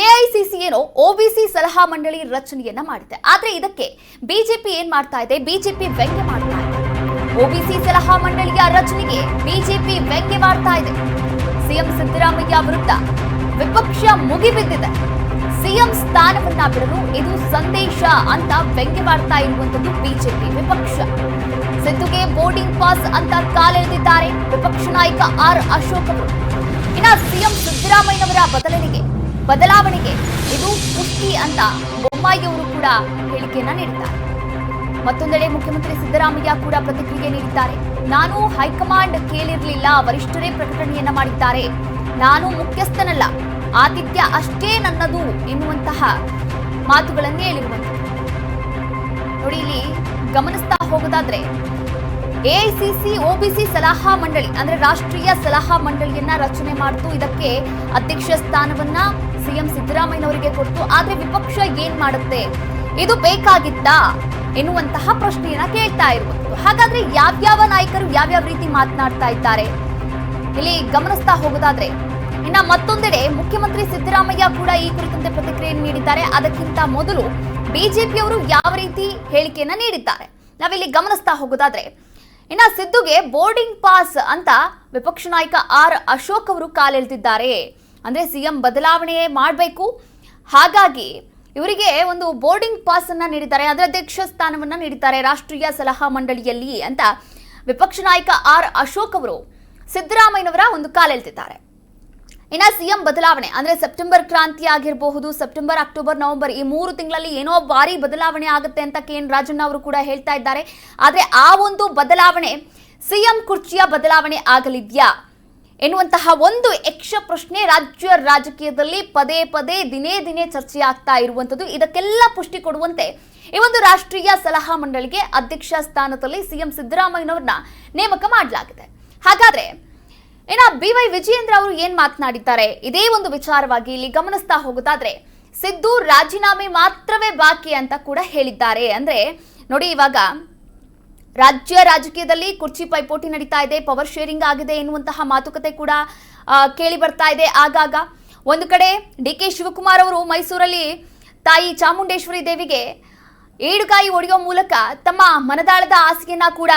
AICC ಏನೋ OBC ಸಲಹಾ ಮಂಡಳಿ ರಚನೆಯನ್ನ ಮಾಡಿದೆ. ಆದ್ರೆ ಇದಕ್ಕೆ ಬಿಜೆಪಿ ಏನ್ ಮಾಡ್ತಾ ಇದೆ? ಬಿಜೆಪಿ ವ್ಯಂಗ್ಯ ಮಾಡ್ತಾ ಇದೆ. ಒಬಿಸಿ ಸಲಹಾ ಮಂಡಳಿಯ ರಚನೆಗೆ ಬಿಜೆಪಿ ವ್ಯಂಗ್ಯ ಮಾಡ್ತಾ ಇದೆ. ಸಿಎಂ ಸಿದ್ದರಾಮಯ್ಯ ವಿರುದ್ಧ ವಿಪಕ್ಷ ಮುಗಿಬಿದ್ದಿದೆ. ಸಿಎಂ ಸ್ಥಾನವನ್ನ ಬಿಡಲು ಇದು ಸಂದೇಶ ಅಂತ ವ್ಯಂಗ್ಯ ಮಾಡ್ತಾ ಇರುವಂತದ್ದು ಬಿಜೆಪಿ ವಿಪಕ್ಷ. ಸಿದ್ದುಗೆ ಬೋರ್ಡಿಂಗ್ ಪಾಸ್ ಅಂತ ಕಾಲೆಳೆದಿದ್ದಾರೆ ವಿಪಕ್ಷ ನಾಯಕ ಆರ್ ಅಶೋಕ್ ಅವರು. ಇನ್ನ ಸಿಎಂ ಸಿದ್ದರಾಮಯ್ಯನವರ ಬದಲಾವಣೆಗೆ ಇದು ಪುಷ್ಟಿ ಅಂತ ಬೊಮ್ಮಾಯಿ ಅವರು ಕೂಡ ಹೇಳಿಕೆಯನ್ನ ನೀಡಿದ್ದಾರೆ. ಮತ್ತೊಂದೆಡೆ ಮುಖ್ಯಮಂತ್ರಿ ಸಿದ್ದರಾಮಯ್ಯ ಕೂಡ ಪ್ರತಿಕ್ರಿಯೆ ನೀಡಿದ್ದಾರೆ. ನಾನು ಹೈಕಮಾಂಡ್ ಕೇಳಿರಲಿಲ್ಲ, ವರಿಷ್ಠರೇ ಪ್ರಕಟಣೆಯನ್ನ ಮಾಡಿದ್ದಾರೆ. ನಾನು ಮುಖ್ಯಸ್ಥನಲ್ಲ, ಆತಿಥ್ಯ ಅಷ್ಟೇ ನನ್ನದು ಎನ್ನುವಂತಹ ಮಾತುಗಳನ್ನೇ ಹೇಳಿರುವಂಥದ್ದು. ನೋಡಿ, ಇಲ್ಲಿ ಗಮನಿಸ್ತಾ ಹೋಗೋದಾದ್ರೆ ಎಐಸಿಸಿ ಒಬಿಸಿ ಸಲಹಾ ಮಂಡಳಿ ಅಂದ್ರೆ ರಾಷ್ಟ್ರೀಯ ಸಲಹಾ ಮಂಡಳಿಯನ್ನ ರಚನೆ ಮಾಡಿತು. ಇದಕ್ಕೆ ಅಧ್ಯಕ್ಷ ಸ್ಥಾನವನ್ನ ಸಿಎಂ ಸಿದ್ದರಾಮಯ್ಯನವರಿಗೆ ಕೊಟ್ಟು, ಆದ್ರೆ ವಿಪಕ್ಷ ಏನ್ ಮಾಡುತ್ತೆ, ಇದು ಬೇಕಾಗಿತ್ತಾ ಎನ್ನುವಂತಹ ಪ್ರಶ್ನೆಯನ್ನ ಕೇಳ್ತಾ ಇರುವಂಥದ್ದು. ಹಾಗಾದ್ರೆ ಯಾವ್ಯಾವ ನಾಯಕರು ಯಾವ್ಯಾವ ರೀತಿ ಮಾತನಾಡ್ತಾ ಇದ್ದಾರೆ ಇಲ್ಲಿ ಗಮನಿಸ್ತಾ ಹೋಗೋದಾದ್ರೆ, ಇನ್ನ ಮತ್ತೊಂದೆಡೆ ಮುಖ್ಯಮಂತ್ರಿ ಸಿದ್ದರಾಮಯ್ಯ ಕೂಡ ಈ ಕುರಿತಂತೆ ಪ್ರತಿಕ್ರಿಯೆ ನೀಡಿದ್ದಾರೆ. ಅದಕ್ಕಿಂತ ಮೊದಲು ಬಿಜೆಪಿಯವರು ಯಾವ ರೀತಿ ಹೇಳಿಕೆಯನ್ನ ನೀಡಿದ್ದಾರೆ ನಾವಿಲ್ಲಿ ಗಮನಿಸ್ತಾ ಹೋಗೋದಾದ್ರೆ, ಇನ್ನ ಸಿದ್ದುಗೆ ಬೋರ್ಡಿಂಗ್ ಪಾಸ್ ಅಂತ ವಿಪಕ್ಷ ನಾಯಕ ಆರ್ ಅಶೋಕ್ ಅವರು ಕಾಲೆಳೆದಿದ್ದಾರೆ. ಅಂದ್ರೆ ಸಿಎಂ ಬದಲಾವಣೆ ಮಾಡಬೇಕು, ಹಾಗಾಗಿ ಇವರಿಗೆ ಒಂದು ಬೋರ್ಡಿಂಗ್ ಪಾಸ್ ಅನ್ನ ನೀಡಿದ್ದಾರೆ, ಅದರ ಅಧ್ಯಕ್ಷ ಸ್ಥಾನವನ್ನ ನೀಡಿದ್ದಾರೆ ರಾಷ್ಟ್ರೀಯ ಸಲಹಾ ಮಂಡಳಿಯಲ್ಲಿ ಅಂತ ವಿಪಕ್ಷ ನಾಯಕ ಆರ್ ಅಶೋಕ್ ಅವರು ಸಿದ್ದರಾಮಯ್ಯನವರ ಒಂದು ಕಾಲೆಳೆದಿದ್ದಾರೆ. ಇನ್ನ ಸಿಎಂ ಬದಲಾವಣೆ ಅಂದ್ರೆ ಸೆಪ್ಟೆಂಬರ್ ಕ್ರಾಂತಿ ಆಗಿರಬಹುದು, ಸೆಪ್ಟೆಂಬರ್, ಅಕ್ಟೋಬರ್, ನವೆಂಬರ್ ಈ 3 ತಿಂಗಳಲ್ಲಿ ಏನೋ ಭಾರಿ ಬದಲಾವಣೆ ಆಗುತ್ತೆ ಅಂತ ಕೆಎನ್ ರಾಜಣ್ಣ ಅವರು ಕೂಡ ಹೇಳ್ತಾ ಇದ್ದಾರೆ. ಆದ್ರೆ ಆ ಒಂದು ಬದಲಾವಣೆ ಸಿಎಂ ಕುರ್ಚಿಯ ಬದಲಾವಣೆ ಆಗಲಿದ್ಯಾ ಎನ್ನುವಂತಹ ಒಂದು ಯಕ್ಷ ಪ್ರಶ್ನೆ ರಾಜ್ಯ ರಾಜಕೀಯದಲ್ಲಿ ಪದೇ ಪದೇ ದಿನೇ ಚರ್ಚೆ ಆಗ್ತಾ ಇರುವಂತದ್ದು. ಇದಕ್ಕೆಲ್ಲ ಪುಷ್ಟಿ ಕೊಡುವಂತೆ ಈ ಒಂದು ರಾಷ್ಟ್ರೀಯ ಸಲಹಾ ಮಂಡಳಿಗೆ ಅಧ್ಯಕ್ಷ ಸ್ಥಾನದಲ್ಲಿ ಸಿಎಂ ಸಿದ್ದರಾಮಯ್ಯನವರನ್ನ ನೇಮಕ ಮಾಡಲಾಗಿದೆ. ಹಾಗಾದ್ರೆ ಇನ್ನ ಬಿವೈ ವಿಜಯೇಂದ್ರ ಅವರು ಏನ್ ಮಾತನಾಡಿದ್ದಾರೆ ಇದೇ ಒಂದು ವಿಚಾರವಾಗಿ ಇಲ್ಲಿ ಗಮನಿಸ್ತಾ ಹೋಗೋದಾದ್ರೆ, ಸಿದ್ದು ರಾಜೀನಾಮೆ ಮಾತ್ರವೇ ಬಾಕಿ ಅಂತ ಕೂಡ ಹೇಳಿದ್ದಾರೆ. ಅಂದ್ರೆ ನೋಡಿ, ಇವಾಗ ರಾಜ್ಯ ರಾಜಕೀಯದಲ್ಲಿ ಕುರ್ಚಿ ಪೈಪೋಟಿ ನಡೀತಾ ಇದೆ, ಪವರ್ ಶೇರಿಂಗ್ ಆಗಿದೆ ಎನ್ನುವಂತಹ ಮಾತುಕತೆ ಕೂಡ ಕೇಳಿ ಬರ್ತಾ ಇದೆ ಆಗಾಗ. ಒಂದು ಕಡೆ ಡಿಕೆ ಶಿವಕುಮಾರ್ ಅವರು ಮೈಸೂರಲ್ಲಿ ತಾಯಿ ಚಾಮುಂಡೇಶ್ವರಿ ದೇವಿಗೆ ಏಡುಕಾಯಿ ಒಡೆಯೋ ಮೂಲಕ ತಮ್ಮ ಮನದಾಳದ ಆಸೆಯನ್ನ ಕೂಡ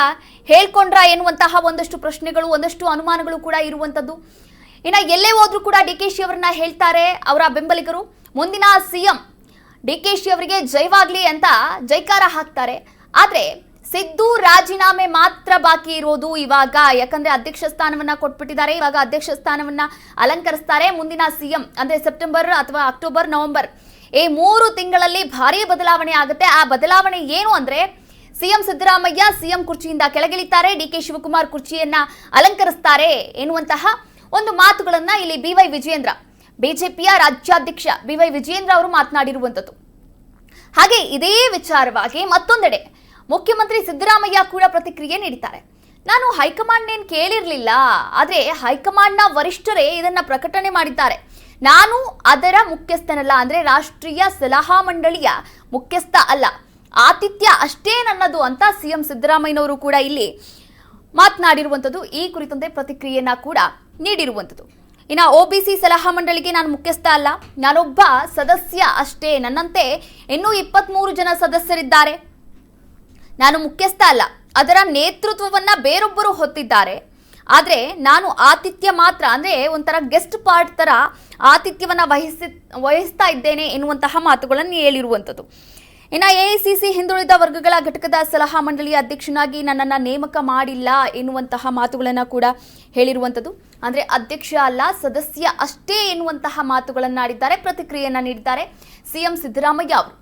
ಹೇಳ್ಕೊಂಡ್ರ ಎನ್ನುವಂತಹ ಒಂದಷ್ಟು ಪ್ರಶ್ನೆಗಳು, ಒಂದಷ್ಟು ಅನುಮಾನಗಳು ಕೂಡ ಇರುವಂತದ್ದು. ಇನ್ನ ಎಲ್ಲೇ ಹೋದ್ರೂ ಕೂಡ ಡಿಕೆಶಿ ಅವರನ್ನ ಹೇಳ್ತಾರೆ ಅವರ ಬೆಂಬಲಿಗರು, ಮುಂದಿನ ಸಿಎಂ ಡಿಕೆಶಿ ಅವರಿಗೆ ಜೈವಾಗ್ಲಿ ಅಂತ ಜೈಕಾರ ಹಾಕ್ತಾರೆ. ಆದ್ರೆ ಸಿದ್ದು ರಾಜೀನಾಮೆ ಮಾತ್ರ ಬಾಕಿ ಇರೋದು ಇವಾಗ, ಯಾಕಂದ್ರೆ ಅಧ್ಯಕ್ಷ ಸ್ಥಾನವನ್ನ ಕೊಟ್ಬಿಟ್ಟಿದ್ದಾರೆ. ಇವಾಗ ಅಧ್ಯಕ್ಷ ಸ್ಥಾನವನ್ನ ಅಲಂಕರಿಸ್ತಾರೆ. ಮುಂದಿನ ಸಿಎಂ ಅಂದ್ರೆ ಸೆಪ್ಟೆಂಬರ್ ಅಥವಾ ಅಕ್ಟೋಬರ್, ನವೆಂಬರ್ ಈ 3 ತಿಂಗಳಲ್ಲಿ ಭಾರಿ ಬದಲಾವಣೆ ಆಗುತ್ತೆ. ಆ ಬದಲಾವಣೆ ಏನು ಅಂದ್ರೆ ಸಿಎಂ ಸಿದ್ದರಾಮಯ್ಯ ಸಿಎಂ ಕುರ್ಚಿಯಿಂದ ಕೆಳಗಿಳಿತಾರೆ, ಡಿಕೆ ಶಿವಕುಮಾರ್ ಕುರ್ಚಿಯನ್ನ ಅಲಂಕರಿಸ್ತಾರೆ ಎನ್ನುವಂತಹ ಒಂದು ಮಾತುಗಳನ್ನ ಇಲ್ಲಿ ಬಿವೈ ವಿಜಯೇಂದ್ರ, ಬಿಜೆಪಿಯ ರಾಜ್ಯಾಧ್ಯಕ್ಷ ಬಿವೈ ವಿಜಯೇಂದ್ರ ಅವರು ಮಾತನಾಡಿರುವಂತದ್ದು. ಹಾಗೆ ಇದೇ ವಿಚಾರವಾಗಿ ಮತ್ತೊಂದೆಡೆ ಮುಖ್ಯಮಂತ್ರಿ ಸಿದ್ದರಾಮಯ್ಯ ಕೂಡ ಪ್ರತಿಕ್ರಿಯೆ ನೀಡಿದ್ದಾರೆ. ನಾನು ಹೈಕಮಾಂಡ್ ಏನ್ ಕೇಳಿರ್ಲಿಲ್ಲ, ಆದ್ರೆ ಹೈಕಮಾಂಡ್ನ ವರಿಷ್ಠರೇ ಇದನ್ನ ಪ್ರಕಟಣೆ ಮಾಡಿದ್ದಾರೆ. ನಾನು ಅದರ ಮುಖ್ಯಸ್ಥನಲ್ಲ, ಅಂದ್ರೆ ರಾಷ್ಟ್ರೀಯ ಸಲಹಾ ಮಂಡಳಿಯ ಮುಖ್ಯಸ್ಥ ಅಲ್ಲ, ಆತಿಥ್ಯ ಅಷ್ಟೇ ನನ್ನದು ಅಂತ ಸಿಎಂ ಸಿದ್ದರಾಮಯ್ಯನವರು ಕೂಡ ಇಲ್ಲಿ ಮಾತನಾಡಿರುವಂಥದ್ದು. ಈ ಕುರಿತಂತೆ ಪ್ರತಿಕ್ರಿಯೆಯನ್ನ ಕೂಡ ನೀಡಿರುವಂಥದ್ದು. ಇನ್ನು ಒಬಿಸಿ ಸಲಹಾ ಮಂಡಳಿಗೆ ನಾನು ಮುಖ್ಯಸ್ಥ ಅಲ್ಲ, ನಾನೊಬ್ಬ ಸದಸ್ಯ ಅಷ್ಟೇ, ನನ್ನಂತೆ ಇನ್ನೂ 23 ಜನ ಸದಸ್ಯರಿದ್ದಾರೆ, ನಾನು ಮುಖ್ಯಸ್ಥ ಅಲ್ಲ, ಅದರ ನೇತೃತ್ವವನ್ನ ಬೇರೊಬ್ಬರು ಹೊತ್ತಿದ್ದಾರೆ, ಆದ್ರೆ ನಾನು ಆತಿಥ್ಯ ಮಾತ್ರ ಅಂದ್ರೆ ಒಂಥರ ಗೆಸ್ಟ್ ಪಾರ್ಟ್ ತರ ಆತಿಥ್ಯವನ್ನ ವಹಿಸ್ತಾ ಇದ್ದೇನೆ ಎನ್ನುವಂತಹ ಮಾತುಗಳನ್ನು ಹೇಳಿರುವಂಥದ್ದು. ಇನ್ನು ಎಐಸಿಸಿ ಹಿಂದುಳಿದ ವರ್ಗಗಳ ಘಟಕದ ಸಲಹಾ ಮಂಡಳಿಯ ಅಧ್ಯಕ್ಷನಾಗಿ ನನ್ನನ್ನು ನೇಮಕ ಮಾಡಿಲ್ಲ ಎನ್ನುವಂತಹ ಮಾತುಗಳನ್ನ ಕೂಡ ಹೇಳಿರುವಂಥದ್ದು. ಅಂದ್ರೆ ಅಧ್ಯಕ್ಷ ಅಲ್ಲ, ಸದಸ್ಯ ಅಷ್ಟೇ ಎನ್ನುವಂತಹ ಮಾತುಗಳನ್ನಾಡಿದ್ದಾರೆ, ಪ್ರತಿಕ್ರಿಯೆಯನ್ನ ನೀಡಿದ್ದಾರೆ ಸಿಎಂ ಸಿದ್ದರಾಮಯ್ಯ ಅವರು.